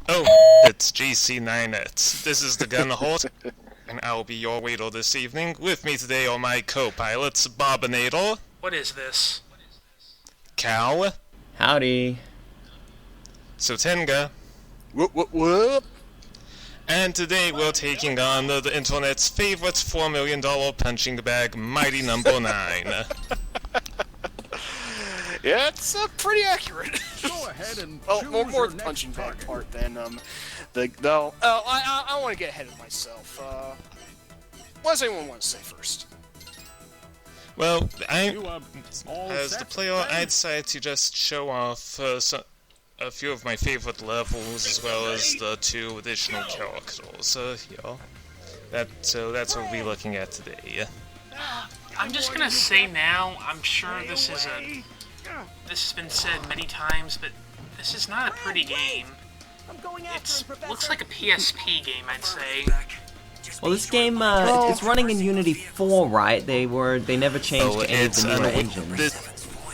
Oh, it's GC9x. This is the Gunheart, and I'll be your waiter this evening. With me today are my co-pilots, Bobinator, What is this? Cow, Howdy. Sotenga, Whoop, whoop, whoop. and today we're taking on the internet's favorite $4 million punching bag, Mighty Number 9. Yeah, it's pretty accurate. Go ahead and Well, choose more your the next punching bag target. part than I want to get ahead of myself. What does anyone want to say first? Well, You all as set, the player, then? I decided to just show off a few of my favorite levels, as well as the 2 additional characters. So that's what we'll be looking at today. I'm just gonna say now, I'm sure this has been said many times, but this is not a pretty game. It looks like a PSP game, I'd say. Well, this game it's running in Unity 4, right? They never changed to any of the newer engines.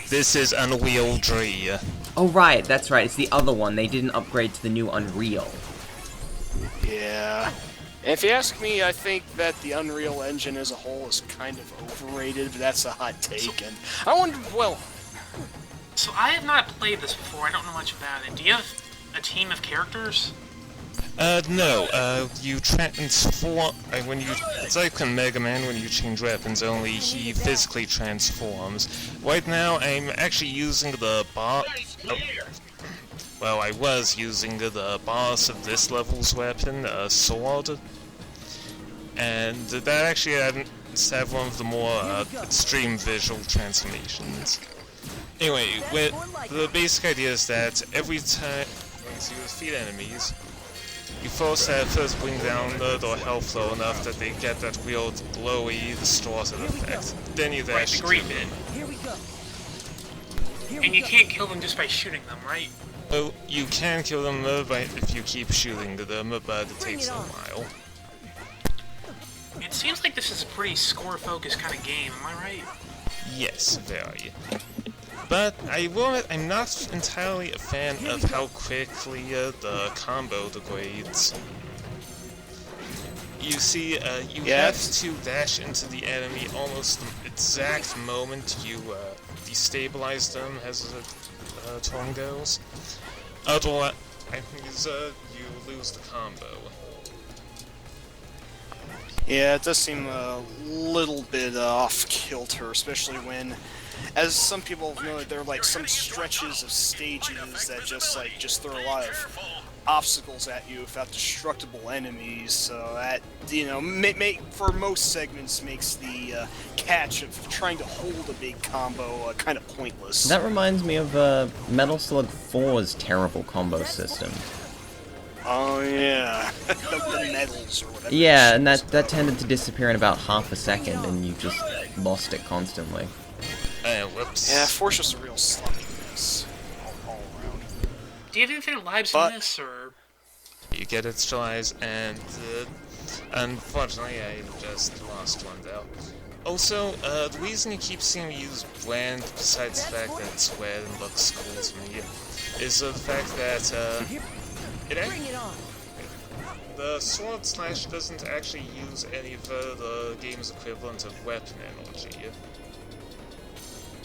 This is Unreal 3. Oh, right, that's right. It's the other one. They didn't upgrade to the new Unreal. Yeah. If you ask me, I think that the Unreal Engine as a whole is kind of overrated, but that's a hot take. And I wonder, well, So I have not played this before, I don't know much about it. Do you have a team of characters? No, you transform, it's like in Mega Man when you change weapons, only he physically transforms. Right now, I'm actually using the well, I was using the boss of this level's weapon, sword. And that actually had one of the more extreme visual transformations. Anyway, the basic idea is that every time you defeat enemies, you first bring down their health low enough that they get that weird glowy, distorted effect. Then you dash the green to bit. And you can't kill them just by shooting them, right? Oh, you can kill them if you keep shooting them, but it takes a while. It seems like this is a pretty score-focused kind of game, am I right? Yes, very. But I will admit, I'm not entirely a fan of how quickly the combo degrades. You see, you have to dash into the enemy almost the exact moment you destabilize them, as the term goes. Otherwise, you lose the combo. yeah, it does seem a little bit off kilter, especially when, as some people have noted, there are like some stretches of stages that just throw a lot of obstacles at you without destructible enemies. So that, you know, for most segments makes the catch of trying to hold a big combo kind of pointless. That reminds me of Metal Slug 4's terrible combo system. Oh yeah, the medals or whatever. Yeah, and that tended to disappear in about half a second, and you just lost it constantly. Whoops. Yeah, Force just a real sloppy mess all around. Do you have infinite lives in this, or...? You get its tries, and unfortunately, I just lost one though. Also, the reason you keep seeing me use brand, besides the fact that it's red and looks cool to me, is the fact that the sword slash doesn't actually use any of the game's equivalent of weapon energy.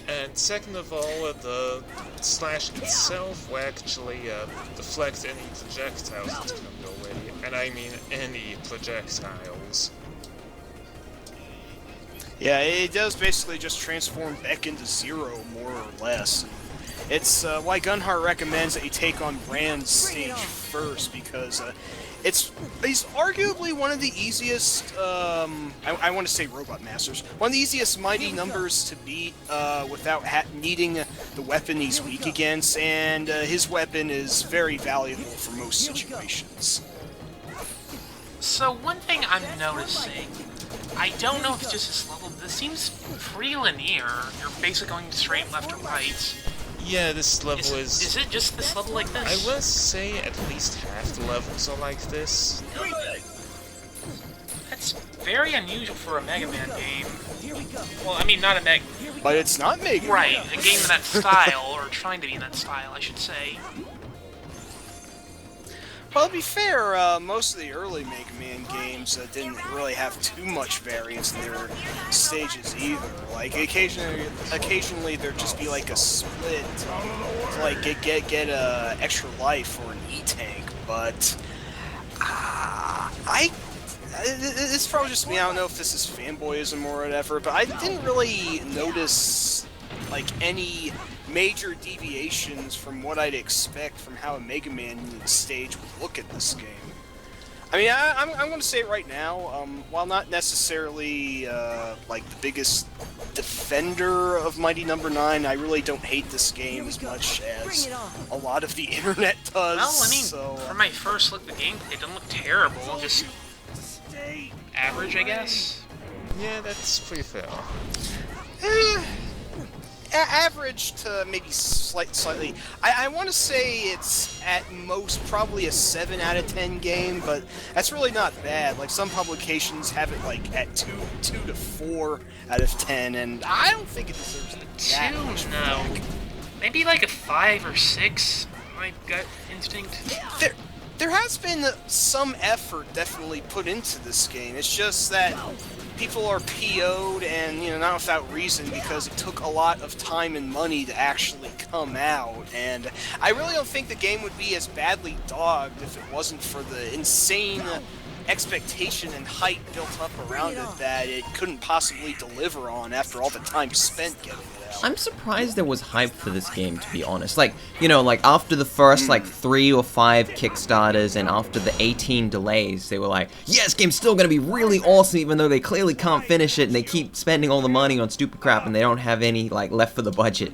And second of all, the slash itself will actually deflect any projectiles that come your way, and I mean any projectiles. Yeah, it does basically just transform back into zero, more or less. It's why Gunheart recommends that you take on Brand's stage first, because it's arguably one of the easiest, I want to say Robot Masters, one of the easiest mighty numbers to beat without needing the weapon he's weak against, and his weapon is very valuable for most situations. So one thing I'm noticing, I don't know if it's just this level, but this seems pretty linear. You're basically going straight left or right. Yeah, this level Is it just this level like this? I will say at least half the levels are like this. That's very unusual for a Mega Man game. Well, I mean, not a Mega... But it's not Mega. Right, a game of that style, or trying to be in that style, I should say. Well, to be fair, most of the early Mega Man games didn't really have too much variance in their stages either. Like occasionally there'd just be like a split to like get a extra life or an E-tank, but it's probably just me. I don't know if this is fanboyism or whatever, but I didn't really notice like any major deviations from what I'd expect from how a Mega Man stage would look at this game. I mean, I'm going to say it right now, while not necessarily like the biggest defender of Mighty Number 9, I really don't hate this game as much as a lot of the internet does. Well, I mean, so, for my first look at the gameplay, it doesn't look terrible, just average, I guess. Yeah, that's pretty fair. Average to maybe slightly. I want to say it's at most probably a 7 out of 10 game, but that's really not bad. Like some publications have it like at 2 to 4 out of 10, and I don't think it deserves that much. No, maybe like a 5 or 6. My gut instinct. There has been some effort definitely put into this game. It's just that people are PO'd, and not without reason, because it took a lot of time and money to actually come out. And I really don't think the game would be as badly dogged if it wasn't for the insane expectation and hype built up around it that it couldn't possibly deliver on after all the time spent getting it out. I'm surprised there was hype for this game, to be honest. Like, like after the first, 3 or 5 Kickstarters and after the 18 delays, they were like, yeah, this game's still gonna be really awesome, even though they clearly can't finish it, and they keep spending all the money on stupid crap, and they don't have any, left for the budget.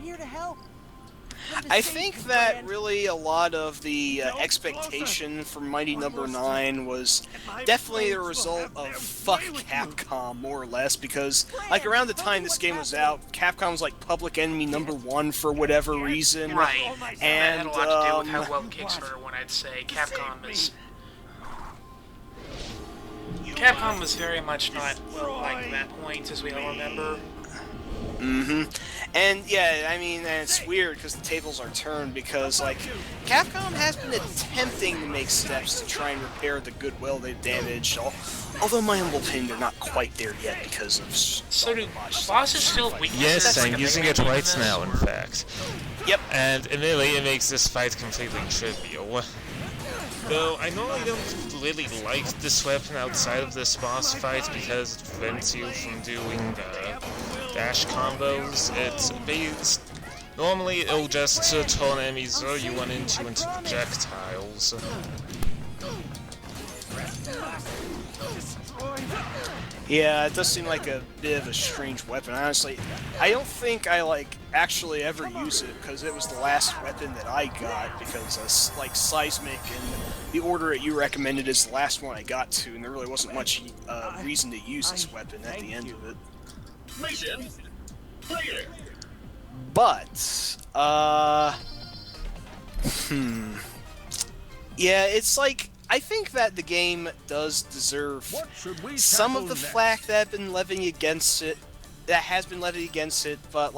I think that really a lot of the expectation for Mighty Number 9 was definitely the result of fuck Capcom, more or less, because around the time this game was out, Capcom was public enemy number 1 for whatever reason. Right. And that had a lot to do with how well Kickstarter went, I'd say. Capcom was very much not well liked at that point, as we all remember. Mm-hmm. And yeah, I mean, and it's weird because the tables are turned, because Capcom has been attempting to make steps to try and repair the goodwill they've damaged. Although, in my humble opinion, they're not quite there yet because of so do bosses still have weaknesses? Yes, That's I'm using it right now, in fact. Yep. And admittedly, it makes this fight completely trivial. Though I normally don't really like this weapon outside of this boss fight because it prevents you from doing dash combos. It's based... Normally it'll just turn enemies you run into projectiles. Yeah, it does seem like a bit of a strange weapon. Honestly, I don't think I actually ever use it because it was the last weapon that I got, because Seismic and the order you recommended is the last one I got to, and there really wasn't much reason to use this weapon at the end of it. Mission clear. But yeah, it's I think that the game does deserve some of the flack that has been levied against it, but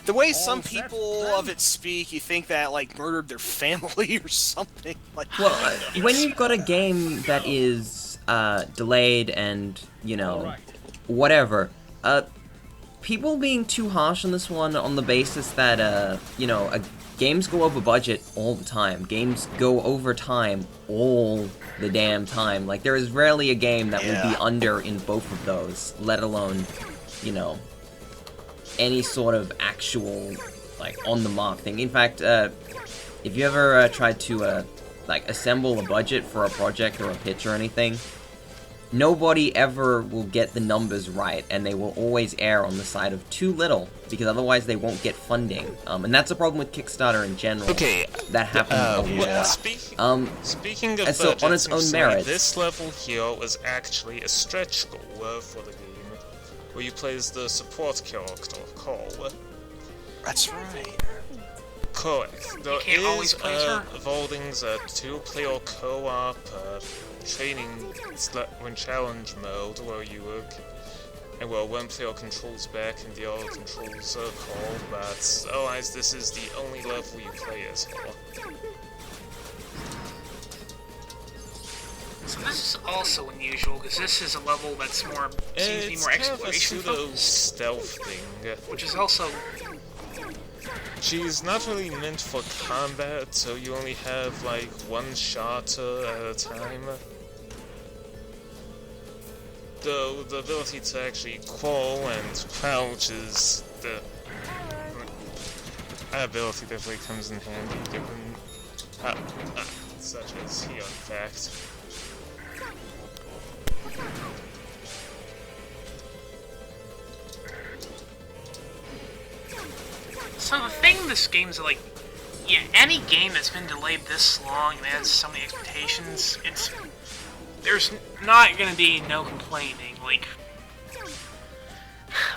the way some people of it speak, you think that murdered their family or something. Well, when you've got a game that is delayed and whatever, people being too harsh on this one on the basis that games go over budget all the time. Games go over time all the damn time. There is rarely a game that will be under in both of those, let alone, any sort of actual, on-the-mark thing. In fact, if you ever tried to, assemble a budget for a project or a pitch or anything, nobody ever will get the numbers right, and they will always err on the side of too little, because otherwise they won't get funding. And that's a problem with Kickstarter in general. Okay. That happens a lot. Speaking of so budgets, on its own merits, this level here was actually a stretch goal for the game, where you play as the support character, Cole. That's right. Correct. There can't always is play as her. Volding's a 2-player co-op training when challenge mode, where you one player controls back and the other controls Cole, but otherwise this is the only level you play as her. This is also unusual, because this is a level that's more, seems to be more exploration It's kind of a focused, pseudo-stealth thing. which is also, She's not really meant for combat, so you only have like one shot at a time. Though the ability to actually crawl and crouch is the that ability definitely comes in handy, given such as he in fact. so the thing this game's like, yeah, any game that's been delayed this long and has so many expectations, there's not gonna be no complaining, like,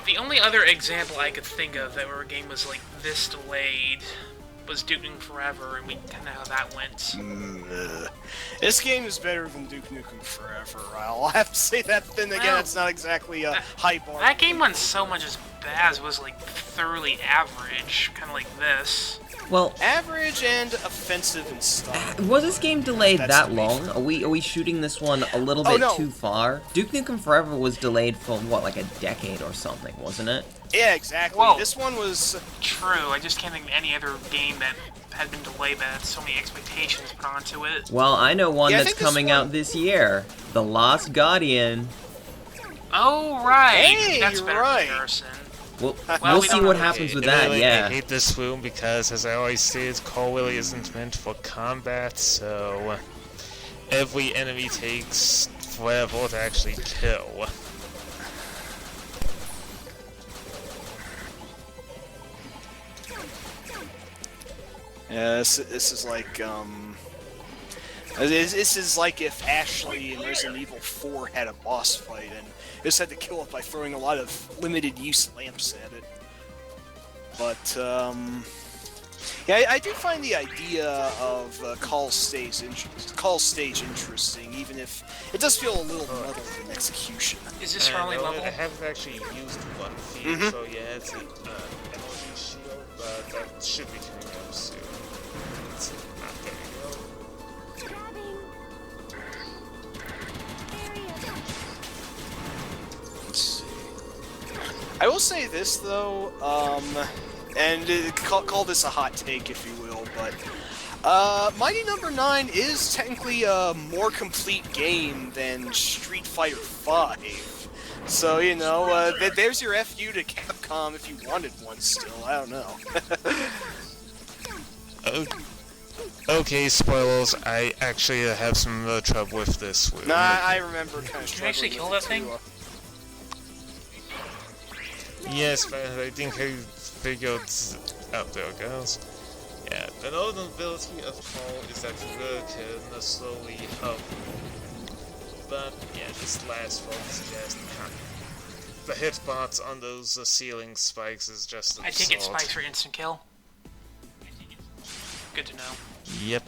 the only other example I could think of that where a game was like this delayed was Duke Nukem Forever, and we kind of know how that went. This game is better than Duke Nukem Forever. I'll have to say that. Then again, Well, it's not exactly a high bar. That game went so much as bad as was like thoroughly average, kind of like this. Well, Average and offensive in style. was this game delayed That's that the long? Are we shooting this one a little Oh, bit no. too far? Duke Nukem Forever was delayed for what, like a decade or something, wasn't it? Yeah, exactly. Whoa. This one was. True, I just can't think of any other game that had been delayed that had so many expectations put onto it. Well, I know one Yeah, I that's think this coming one- out this year. The Lost Guardian. Oh, right! Hey, That's you're better right. comparison. We'll Well, we see don't what know. happens with And that, I yeah. hate this room because, as I always stated, Call Willy isn't meant for combat, so every enemy takes forever to actually kill. Yeah, this is like This is like if Ashley in Resident Evil 4 had a boss fight and just had to kill it by throwing a lot of limited use lamps at it. But yeah, I do find the idea of call stage interesting, even if it does feel a little muddled in execution. Is this your only I level? haven't actually used one feed, so yeah, it's an energy shield, but that should be coming up soon. It's not there you go. Let's see. I will say this though, and call this a hot take if you will, but Mighty Number 9 is technically a more complete game than Street Fighter V. So, you know, there's your FU to Capcom if you wanted one still, I don't know. Okay, spoilers, I actually have some trouble with this one. Nah, I remember kind of Did you actually kill that thing? Yes, but I think I figured... Oh, there it goes. Yeah, another ability of Call is that you can slowly hop. But, yeah, this last one is just... The hitbox on those ceiling spikes is just absurd. I take it spikes for instant kill. Good to know. Yep.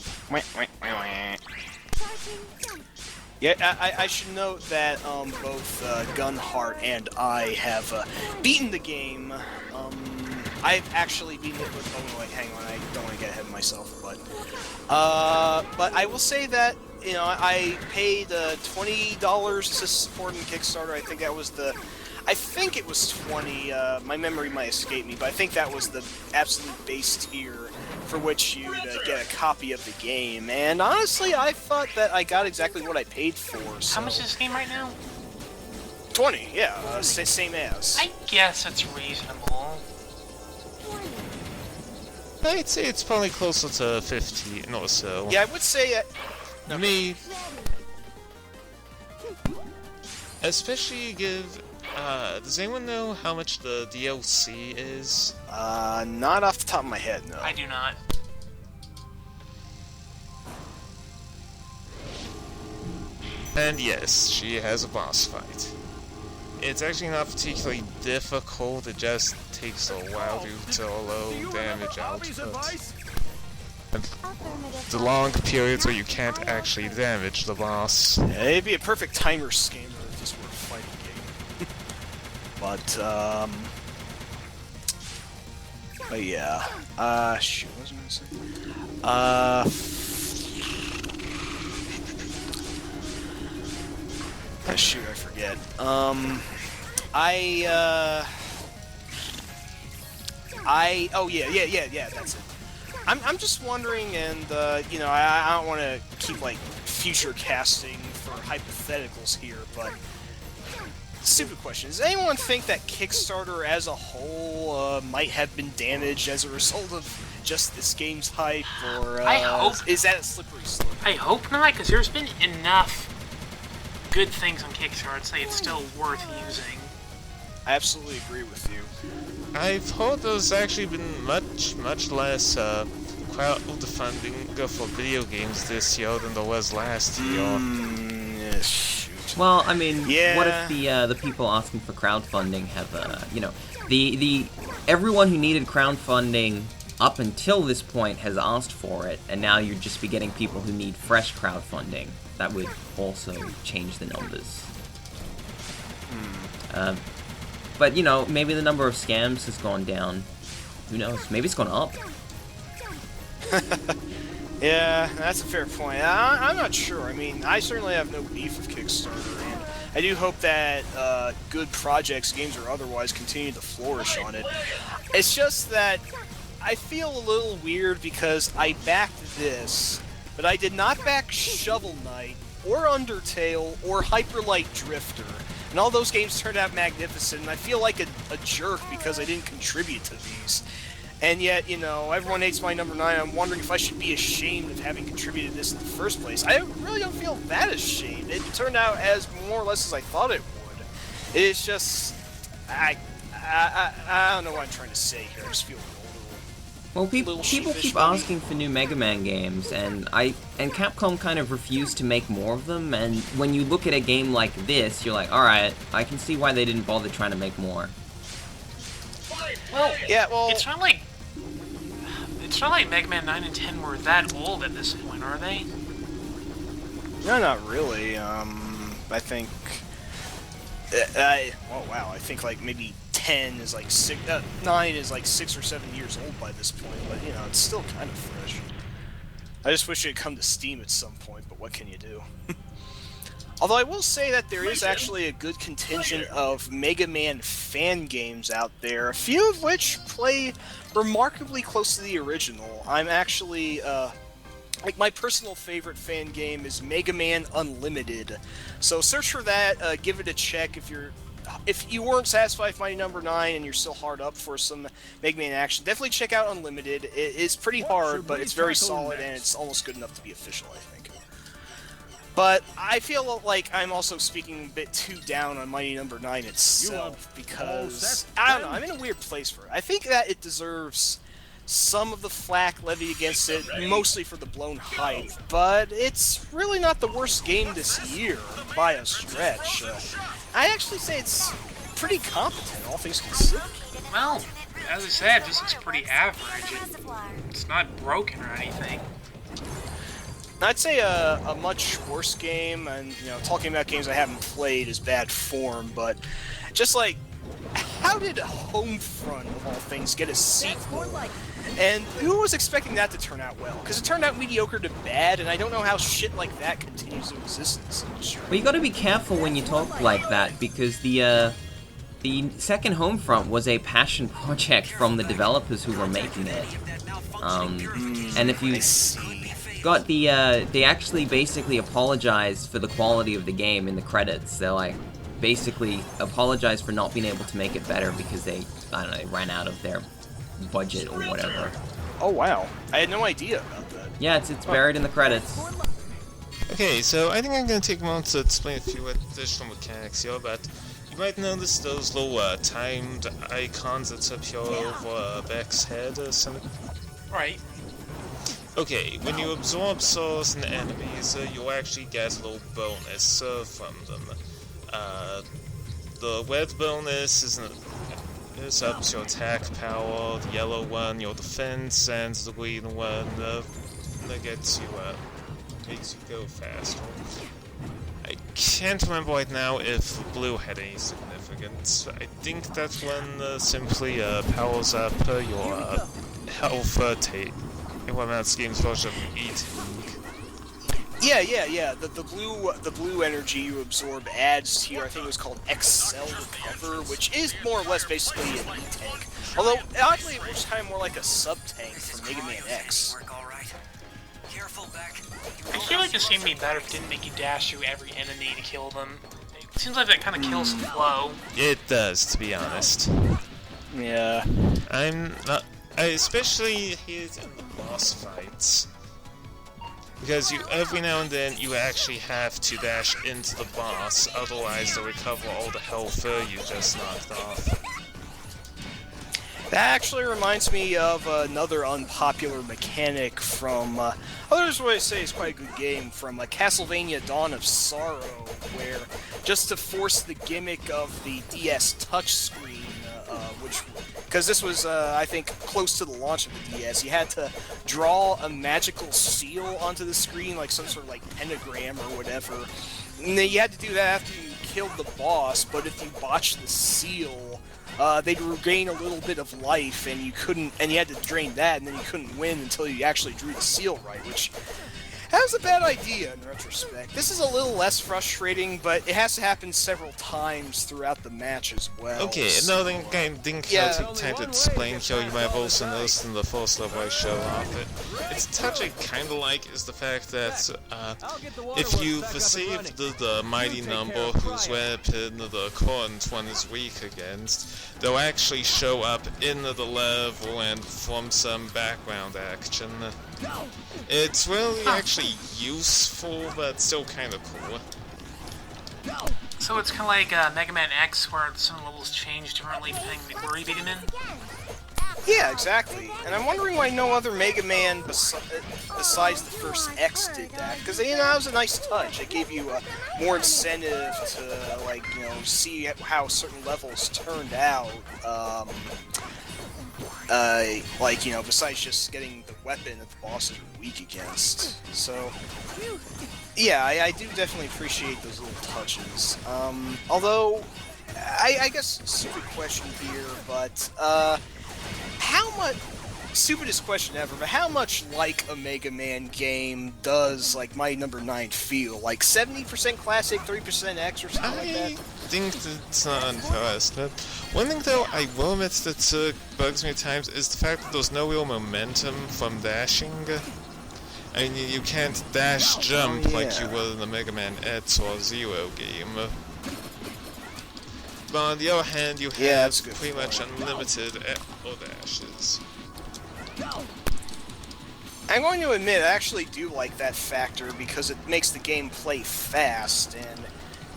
Yeah, I should note that both Gunheart and I have beaten the game. I've actually beaten it with... Oh, wait, hang on, I don't want to get ahead of myself, but I will say that, you know, I paid $20 to support in Kickstarter. I think that was the... I think it was 20, my memory might escape me, but I think that was the absolute base tier for which you'd get a copy of the game, and honestly, I thought that I got exactly what I paid for, so... How much is this game right now? 20, yeah, same as. I guess it's reasonable. I'd say it's probably closer to 15 or so. Yeah, I would say... Me... Especially give... does anyone know how much the DLC is? Not off the top of my head, no. I do not. And yes, she has a boss fight. It's actually not particularly difficult, it just takes a while due to low damage output. And the long periods where you can't actually damage the boss. Yeah, it'd be a perfect timer scammer if this were a fighting game. But yeah. Shoot, what was I gonna say? Shoot, I forget. Oh yeah, that's it. I'm just wondering, and you know, I don't want to keep like future casting for hypotheticals here, but stupid question. Does anyone think that Kickstarter as a whole might have been damaged as a result of just this game's hype, or I hope. is that a slippery slope? I hope not, because there's been enough good things on Kickstarter to say it's still worth using. I absolutely agree with you. I've heard there's actually been much less crowdfunding for video games this year than there was last year. Yeah, shoot. Well, I mean, Yeah. what if the people asking for crowdfunding have, you know, the everyone who needed crowdfunding up until this point has asked for it, and now you'd just be getting people who need fresh crowdfunding. That would also change the numbers. But, you know, maybe the number of scams has gone down. Who knows? Maybe it's gone up. Yeah, that's a fair point. I'm not sure. I mean, I certainly have no beef with Kickstarter, and I do hope that good projects, games or otherwise, continue to flourish on it. It's just that I feel a little weird because I backed this, but I did not back Shovel Knight, or Undertale, or Hyper Light Drifter. And all those games turned out magnificent, and I feel like a jerk because I didn't contribute to these. And yet, you know, everyone hates my number 9. I'm wondering if I should be ashamed of having contributed this in the first place. I really don't feel that ashamed. It turned out as more or less as I thought it would. It's just... I don't know what I'm trying to say here. I just feel Well, people little sheepish, keep maybe. asking for new Mega Man games, and Capcom kind of refused to make more of them. And when you look at a game like this, you're like, all right, I can see why they didn't bother trying to make more. Well, Yeah, well... it's not like Mega Man 9 and 10 were that old at this point, are they? No, not really. I think... oh, wow. I think, like, maybe 10 is, like, 9 is, like, 6 or 7 years old by this point. But, you know, it's still kind of fresh. I just wish it had come to Steam at some point, but what can you do? Although I will say that there is actually a good contingent of Mega Man fan games out there, a few of which play remarkably close to the original. I'm actually, like, my personal favorite fan game is Mega Man Unlimited. So search for that, give it a check if you weren't satisfied with Mighty Number 9 and you're still hard up for some Mega Man action. Definitely check out Unlimited. It is pretty hard, but it's very solid and it's almost good enough to be official, I think. But I feel like I'm also speaking a bit too down on Mighty Number 9 itself, because, I don't know, I'm in a weird place for it. I think that it deserves some of the flack levied against it, mostly for the blown hype, but it's really not the worst game this year, by a stretch. I'd actually say it's pretty competent, all things considered. Well, as I said, this looks pretty average. It's not broken or anything. I'd say a much worse game, and, you know, talking about games I haven't played is bad form, but just like, how did Homefront, of all things, get a sequel? And who was expecting that to turn out well? Because it turned out mediocre to bad, and I don't know how shit like that continues to exist in this industry. Well, you gotta be careful when you talk like that, because the second Homefront was a passion project from the developers who were making it. And if you I see. got they actually basically apologized for the quality of the game in the credits. They're like, basically apologized for not being able to make it better because they, I don't know, they ran out of their budget or whatever. Oh wow, I had no idea about that. Yeah, it's buried in the credits. Okay, so I think I'm going to take a moment to explain a few additional mechanics here, but you might notice those little timed icons that's up here over Beck's head or something. Right. Okay, when you absorb souls and enemies, you'll actually get a little bonus from them. The red bonus is up to your attack power, the yellow one your defense, and the green one that gets you makes you go faster. I can't remember right now if blue had any significance. I think that one simply powers up your health take. Well, that's game's version of eating. Yeah. The blue energy you absorb adds to your, I think it was called Excel Recover, which is more or less basically an E-tank. Although, oddly, it looks kind of more like a sub-tank from Mega Man X. I feel like this game would be better if it didn't make you dash through every enemy to kill them. It seems like that kind of kills the flow. It does, to be honest. Yeah. I'm not... I especially hate in the boss fights. Because every now and then you actually have to dash into the boss, otherwise they'll recover all the health you just knocked off. That actually reminds me of another unpopular mechanic from, others would say it's quite a good game, from Castlevania Dawn of Sorrow, where just to force the gimmick of the DS touchscreen, because this was, I think, close to the launch of the DS, you had to draw a magical seal onto the screen, like some sort of like pentagram or whatever. And then you had to do that after you killed the boss, but if you botched the seal, they'd regain a little bit of life, and you had to drain that, and then you couldn't win until you actually drew the seal right, which that was a bad idea in retrospect. This is a little less frustrating, but it has to happen several times throughout the match as well. Okay, another thing I didn't take time to explain here, you might have also noticed in the first level I showed off it. It's touching kinda like is the fact that if you've saved the mighty number whose weapon the current one is weak against, they'll actually show up in the level and form some background action. It's really actually useful, but still kind of cool. So it's kind of like Mega Man X, where some levels change differently depending on the order you beat them in? Yeah, exactly. And I'm wondering why no other Mega Man besides the first X did that. Because, that was a nice touch. It gave you more incentive to, like, see how certain levels turned out. Besides just getting the weapon that the bosses are weak against. So, yeah, I do definitely appreciate those little touches. Although, I guess, stupid question here, but, how much... Stupidest question ever, but how much like a Mega Man game does, like, Mighty Number 9 feel? Like, 70% classic, 30% X, or something like that? I think it's not unfair. One thing, though, I will admit that bugs me at times is the fact that there's no real momentum from dashing. I mean, you can't dash jump like you would in the Mega Man X or Zero game. But on the other hand, you have pretty much unlimited dashes. I'm going to admit, I actually do like that factor because it makes the game play fast, and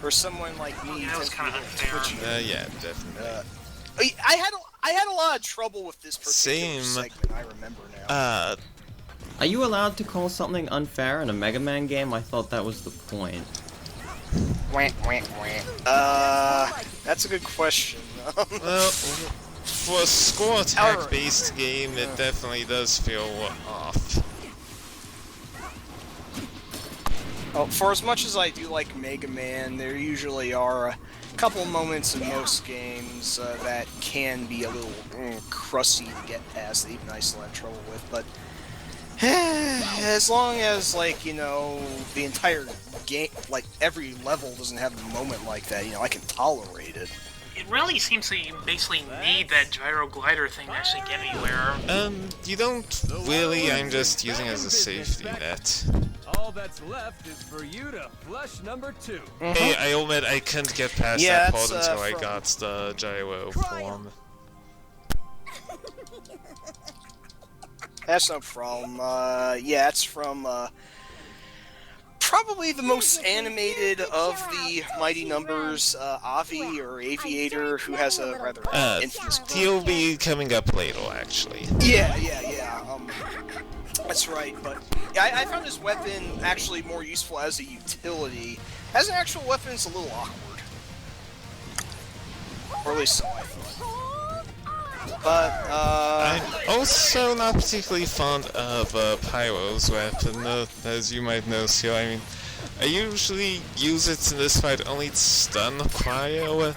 for someone like me, that was kind of unfair. Yeah, definitely. I had a lot of trouble with this particular Same. segment, I remember now. Are you allowed to call something unfair in a Mega Man game? I thought that was the point. That's a good question. Well, for a score attack-based game, it definitely does feel off. Well, for as much as I do like Mega Man, there usually are a couple moments in most games that can be a little crusty to get past that even I still have trouble with, but as long as, like, the entire game, like, every level doesn't have a moment like that, I can tolerate it. It really seems like you basically need that gyro glider thing to actually get anywhere. You don't really, I'm just using it as a safety net. All that's left is for you to flush number 2. Hey, I admit I couldn't get past that part until I got the gyro form. That's no problem. Yeah, it's from, probably the most animated of the Mighty Numbers, Avi, or Aviator, who has a rather infamous... He'll be coming up later, actually. Yeah, that's right, but I found his weapon actually more useful as a utility. As an actual weapon, it's a little awkward. Or at least so I thought. But, I'm also not particularly fond of Pyro's weapon, as you might notice here. I mean, I usually use it in this fight only to stun Pyro,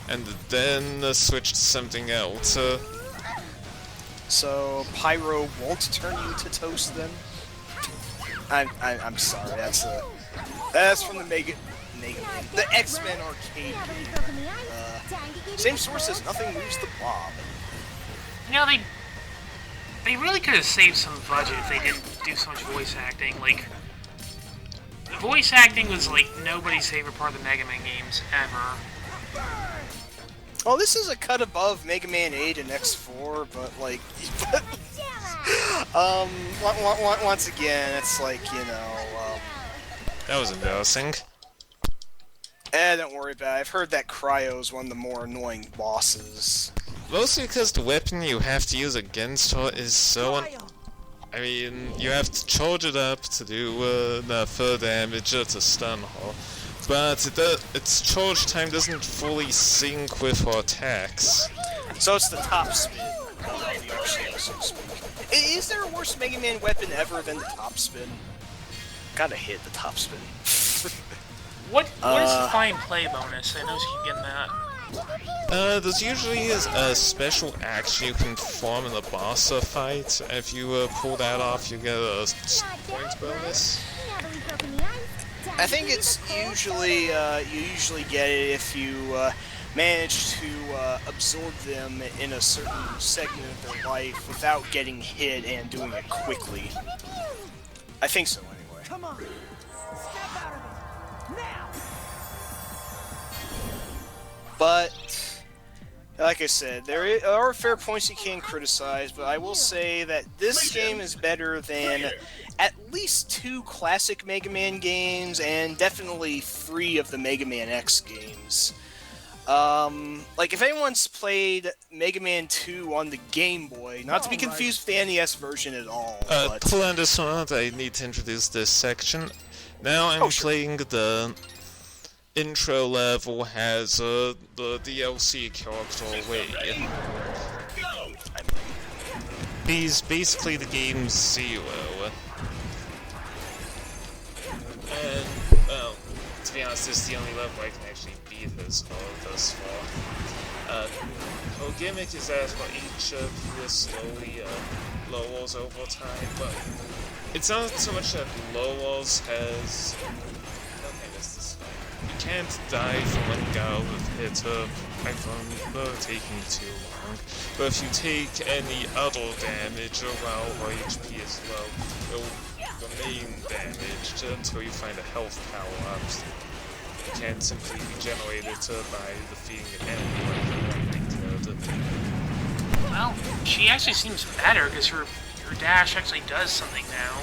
and then switch to something else. So, Pyro won't turn you to toast then? I'm sorry. That's from the the X-Men arcade game. Same source says nothing moves the blob. You know, they really could have saved some budget if they didn't do so much voice acting. Like, the voice acting was like nobody's favorite part of the Mega Man games ever. Well, this is a cut above Mega Man 8 and X4, but like, once again, it's like, you know, That was embarrassing. don't worry about it. I've heard that Cryo is one of the more annoying bosses. Mostly because the weapon you have to use against her is so... I mean, you have to charge it up to do further damage or to stun her. But its charge time doesn't fully sync with her attacks. So it's the top spin of the arsenal, so to speak. Is there a worse Mega Man weapon ever than the top spin? Gotta hit the top spin. What is the fine play bonus? I know you keep getting that. There's usually a special action you can perform in the boss fight. If you pull that off, you get a points bonus. I think it's usually, you usually get it if you manage to absorb them in a certain segment of their life without getting hit and doing it quickly. I think so, anyway. Come on. Step out of it. Now. But, like I said, there are fair points you can criticize, but I will say that this game is better than at least 2 classic Mega Man games, and definitely 3 of the Mega Man X games. Like, if anyone's played Mega Man 2 on the Game Boy, not to be confused with the NES version at all, but... To understand, I need to introduce this section. Now I'm playing the intro level has the DLC character Ray. He's basically the game's Zero. And, well, to be honest, this is the only level I can actually beat his thus far. Her gimmick is that her HP slowly lowers over time, but it's not so much that lowers as... You can't die from one go with hit from taking too long, but if you take any other damage while her HP is low, it'll remain damaged until you find a health power-up. You can't simply regenerate it by defeating an enemy like the Well, she actually seems better because her dash actually does something now.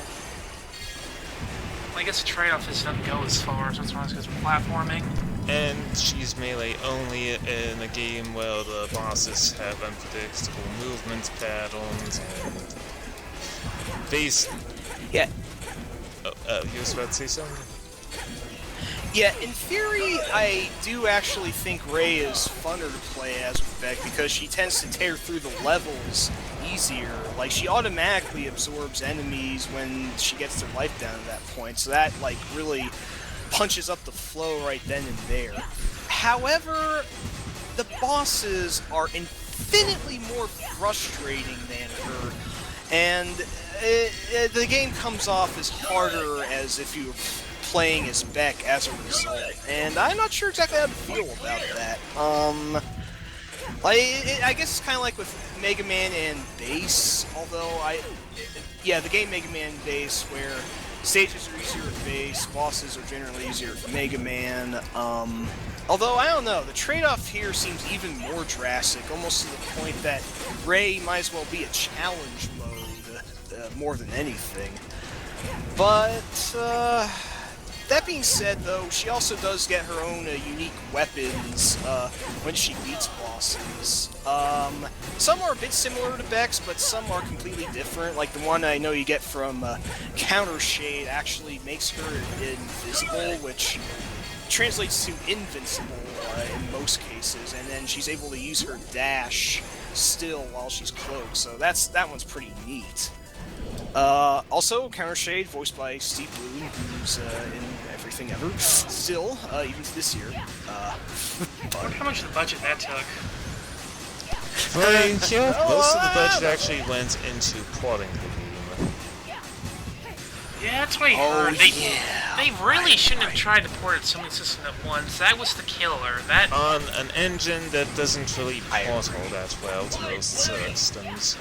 I guess the trade-off is it doesn't go as far, so it's not because we're platforming. And she's melee only in a game where the bosses have unpredictable movement patterns and base. Yeah. You was about to say something? Yeah, in theory, I do actually think Ray is funner to play as with Beck because she tends to tear through the levels easier. Like, she automatically absorbs enemies when she gets their life down to that point, so that, like, really punches up the flow right then and there. However, the bosses are infinitely more frustrating than her, and the game comes off as harder as if you were playing as Beck as a result, and I'm not sure exactly how to feel about that. I guess it's kind of like with Mega Man and Bass, although the game Mega Man and Bass, where stages are easier at Bass, bosses are generally easier at Mega Man, although, I don't know, the trade-off here seems even more drastic, almost to the point that Ray might as well be a challenge mode, more than anything. But, that being said, though, she also does get her own unique weapons when she beats bosses. Some are a bit similar to Beck's, but some are completely different. Like the one I know you get from Counter Shade actually makes her invisible, which translates to invincible in most cases, and then she's able to use her dash still while she's cloaked, so that one's pretty neat. Also, Counter Shade, voiced by Steve Bloom, who's in everything ever, still, even to this year. I wonder how much of the budget that took. Most of the budget actually went into porting the game. Yeah, that's what I heard. They really shouldn't have tried to port it to so many systems at once. That was the killer. That On an engine that doesn't really port all that well to most systems.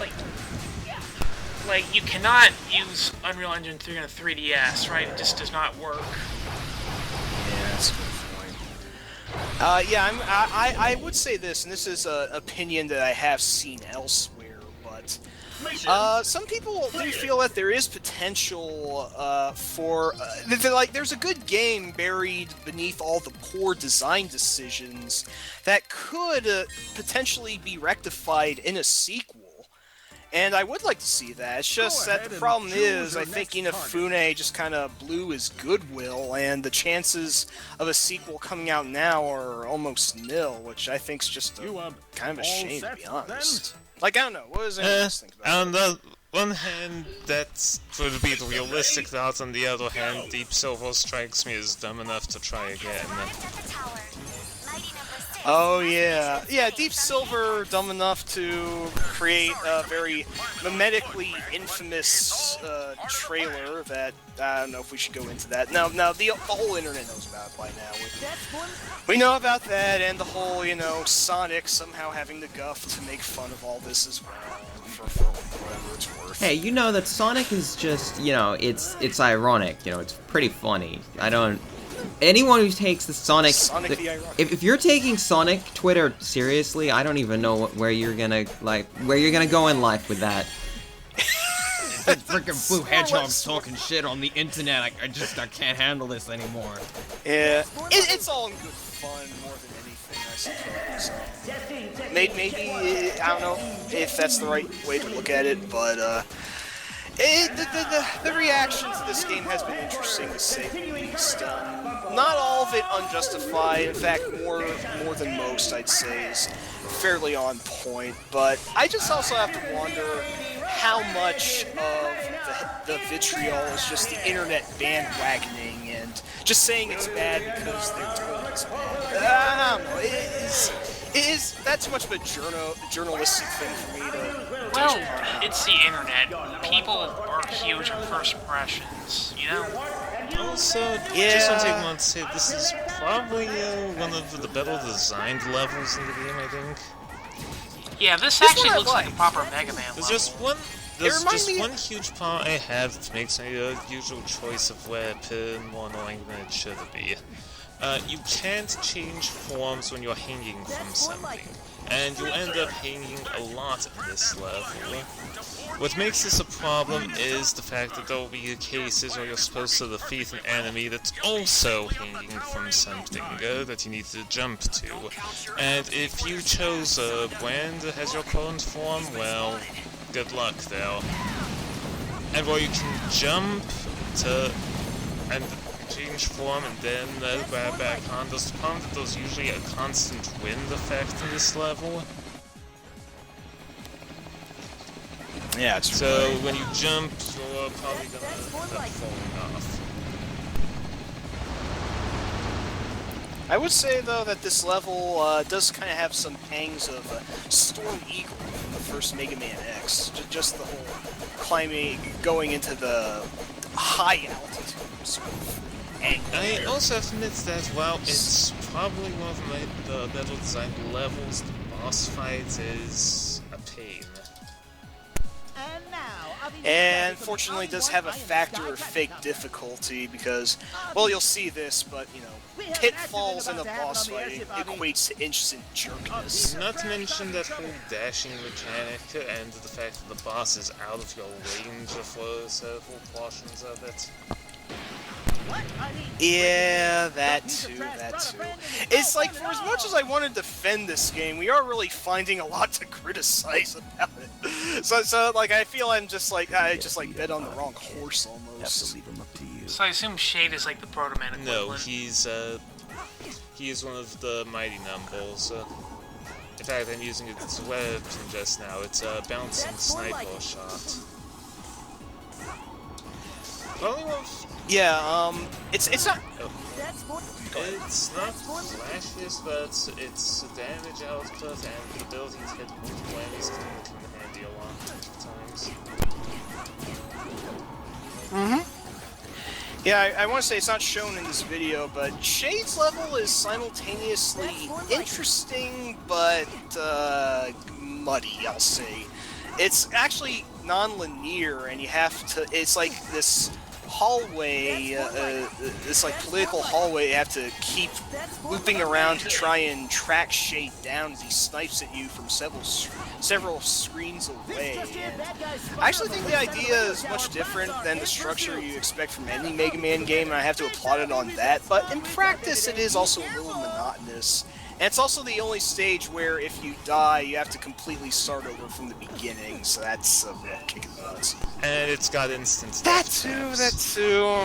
like you cannot use Unreal Engine 3 on a 3DS, right? It just does not work. Yeah, that's a good point. I would say this, and this is an opinion that I have seen elsewhere, but some people do feel that there is potential for there's a good game buried beneath all the poor design decisions that could potentially be rectified in a sequel. And I would like to see that. It's just that the problem is, I think Inafune just kind of blew his goodwill, and the chances of a sequel coming out now are almost nil, which I think's just kind of a shame, to be honest. Like, I don't know, what does anyone else think about it? On the one hand, that would be the realistic thought. On the other hand, Deep Silver strikes me as dumb enough to try again. Oh yeah, Deep Silver dumb enough to create a very mimetically infamous trailer that I don't know if we should go into that. Now the whole internet knows about it by now. We know about that, and the whole Sonic somehow having the guff to make fun of all this as well for whatever it's worth. Hey, you know that Sonic is just, it's ironic. It's pretty funny. Anyone who takes the Sonic if you're taking Sonic Twitter seriously, I don't even know where you're gonna go in life with that. That freaking blue hedgehog's talking shit on the internet. I can't handle this anymore. Yeah, it's all in good fun more than anything, I suppose. Maybe I don't know if that's the right way to look at it, but the reaction to this game has been interesting, to say the least. Not all of it unjustified. In fact, more than most, I'd say, is fairly on point. But I just also have to wonder how much of the vitriol is just the internet bandwagoning and just saying it's bad because they're told it's bad. I don't know. Is that too much of a journalistic thing for me to... Well, it's the internet. People are huge on first impressions, Also, just want to take a moment to say this is probably one of the better designed levels in the game, I think. Yeah, this actually looks like a proper Mega Man level. There's just one huge part I have that makes my usual choice of weapon more annoying than it should be. You can't change forms when you're hanging from something, and you'll end up hanging a lot in this level. What makes this a problem is the fact that there will be cases where you're supposed to defeat an enemy that's also hanging from something that you need to jump to. And if you chose a brand that has your current form, well, good luck there. And while you can jump to and change form and then grab back on, there's the problem that there's usually a constant wind effect in this level. Yeah, it's so when you jump, you're probably gonna end up falling off. I would say, though, that this level does kind of have some pangs of Storm Eagle from the first Mega Man X. Just the whole climbing, going into the high altitude sort of angle. I also have to admit that while it's probably one of the better designed levels, the boss fight is a pain. And fortunately it does have a factor of fake difficulty because, well, you'll see this, but, pitfalls in a boss fight equates to instant jerkness. Not to mention that whole dashing mechanic and the fact that the boss is out of your range for several portions of it. Yeah, that too. It's like, for as much as I want to defend this game, we are really finding a lot to criticize about it. So like, I feel I just bet on the wrong horse almost. So I assume Shade is like the Proto-Man equivalent. No, he's one of the Mighty Numbles. In fact, I'm using it as a weapon just now. It's a bouncing sniper shot. Yeah, it's not... It's not flashiest, but its damage output and the ability to hit multiple enemies can come in handy a lot of times. Yeah, I want to say it's not shown in this video, but Shade's level is simultaneously interesting, but muddy, I'll say. It's actually non-linear, and you have to, it's like this hallway, this like political hallway you have to keep looping around to try and track Shade down as he snipes at you from several screens away. And I actually think the idea is much different than the structure you expect from any Mega Man game, and I have to applaud it on that, but in practice it is also a little monotonous. And it's also the only stage where if you die, you have to completely start over from the beginning, so that's a real kick in the nuts. And it's got instant That death too.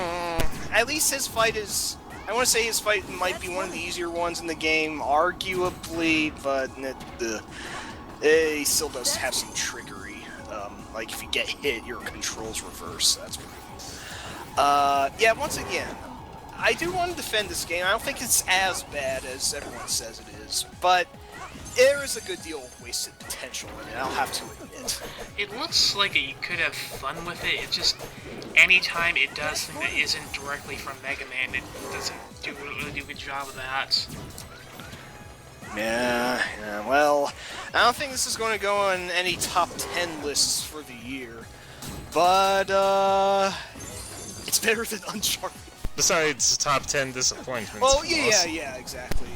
At least his fight is... I want to say his fight might be one of the easier ones in the game, arguably, but he still does have some trickery. Like, if you get hit, your controls reverse. That's pretty cool. Yeah, once again, I do want to defend this game. I don't think it's as bad as everyone says it is, but there is a good deal of wasted potential in it, I'll have to admit. It looks like you could have fun with it. It's just anytime it does something that isn't directly from Mega Man, it doesn't really do a good job of that. Yeah, well, I don't think this is going to go on any top 10 lists for the year, but it's better than Uncharted. Besides top 10 disappointments. Oh, of yeah, course. yeah, exactly.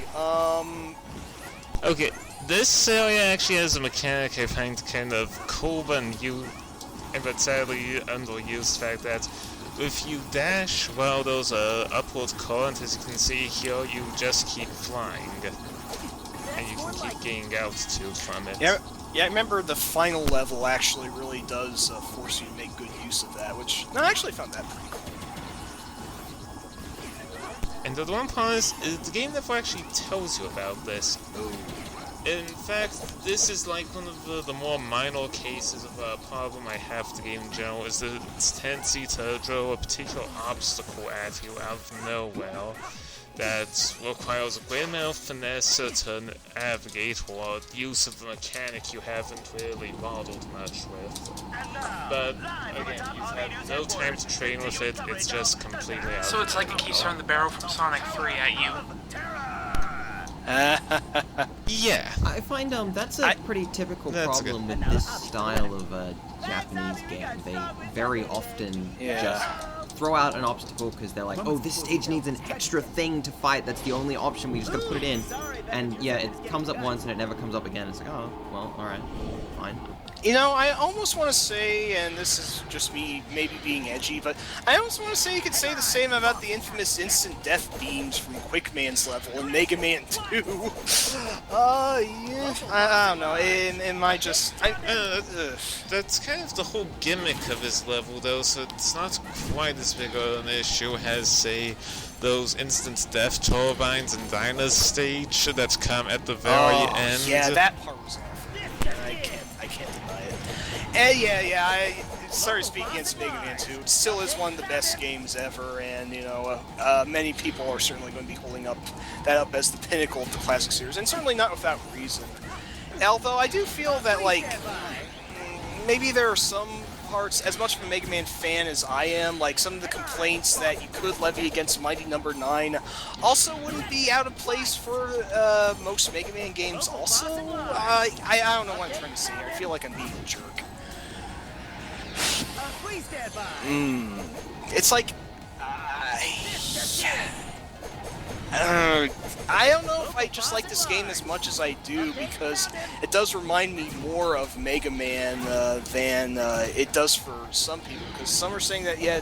Okay, this area actually has a mechanic I find kind of cool but sadly underused fact that if you dash while there's a upward current, as you can see here, you just keep flying. And you can keep getting altitude from it. Yeah, I remember the final level actually really does force you to make good use of that, which I actually found that pretty cool. And the one part is the game never actually tells you about this. In fact, this is like one of the more minor cases of a problem I have with the game in general, is that its tendency to throw a particular obstacle at you out of nowhere that requires a great amount of finesse to navigate, or use of the mechanic you haven't really modeled much with. But again, you've had no time to train with it, it's just completely out. So it's like it keeps throwing the barrel from Sonic 3 at you. Yeah. I find that's a pretty typical That's problem with this style of Japanese game. They very often just throw out an obstacle because they're like, oh, this stage needs an extra thing to fight, that's the only option, we just gotta put it in. And yeah, it comes up once and it never comes up again. It's like, oh, well, alright, fine. You know, I almost want to say, and this is just me maybe being edgy, but I almost want to say you could say the same about the infamous instant death beams from Quickman's level in Mega Man 2. Yeah, I don't know, am I just... That's kind of the whole gimmick of his level, though, so it's not quite as big of an issue as, say, those instant death turbines in Dyna's stage that come at the very end. Yeah, that part was awful. I can't deny it. And sorry speaking against Mega Man 2, it still is one of the best games ever, and, you know, many people are certainly going to be holding that up as the pinnacle of the classic series, and certainly not without reason. Although I do feel that, like, maybe there are some parts, as much of a Mega Man fan as I am, like some of the complaints that you could levy against Mighty Number 9 also wouldn't be out of place for most Mega Man games also. I don't know what I'm trying to say here. I feel like I'm being a jerk. It's like... I don't know if I just like this game as much as I do, because it does remind me more of Mega Man than it does for some people. Because some are saying that, yeah,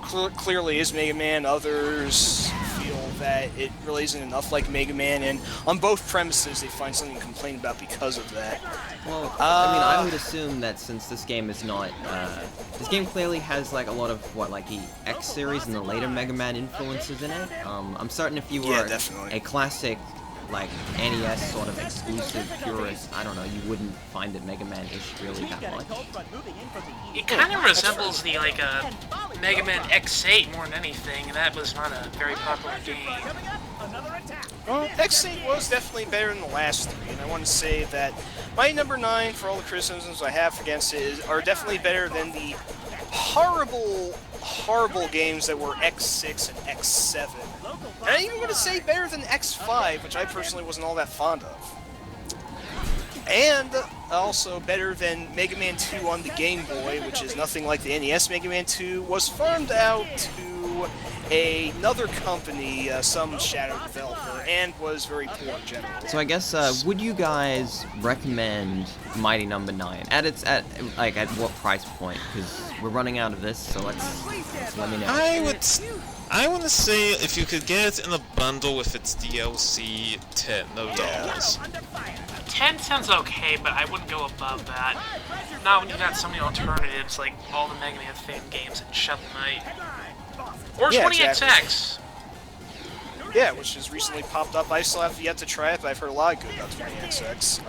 clearly is Mega Man, others feel that it really isn't enough like Mega Man, and on both premises they find something to complain about because of that. Well, I mean, I would assume that since this game is not, this game clearly has like a lot of like the X series and the later Mega Man influences in it. I'm certain if you were a classic, like NES sort of exclusive purist, I don't know, you wouldn't find that Mega Man is really that much. It kind of resembles the Mega Man X8 more than anything, and that was not a very popular game. Well, X8 was definitely better than the last three, and I want to say that Mighty Number 9, for all the criticisms I have against it, are definitely better than the horrible horrible games that were X6 and X7. And I'm even going to say better than X5, which I personally wasn't all that fond of. And also better than Mega Man 2 on the Game Boy, which is nothing like the NES Mega Man 2, was farmed out to another company, some shadow developer, and was very poor in general. So I guess, would you guys recommend Mighty Number 9? At what price point? Because we're running out of this, so let's let me know. I want to say if you could get it in a bundle with its DLC, $10. 10 sounds okay, but I wouldn't go above that. Not when you got so many alternatives like all the Mega Man fan games and Shovel Knight. Or Yeah, 20XX! exactly. Yeah, which has recently popped up. I still have yet to try it, but I've heard a lot of good about 20XX.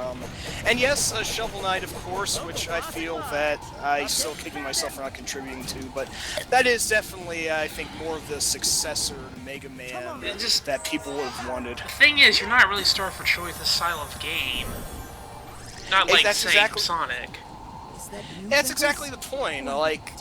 And yes, Shovel Knight, of course, which I feel that I'm still kicking myself for not contributing to, but that is definitely, I think, more of the successor to Mega Man that people would have wanted. The thing is, you're not really starved for choice this style of game. Not like, That's say, exactly- Sonic. Yeah, that's exactly the point. Like,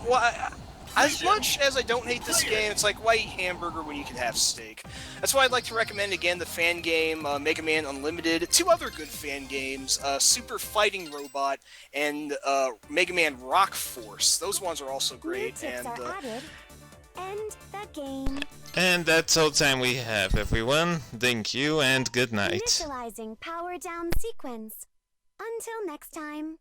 well, as much as I don't hate this game, it's like, why eat hamburger when you can have steak? That's why I'd like to recommend, again, the fan game, Mega Man Unlimited, two other good fan games, Super Fighting Robot, and Mega Man Rock Force. Those ones are also great, and... End the game. And that's all the time we have, everyone. Thank you, and good night. Initializing power down sequence. Until next time.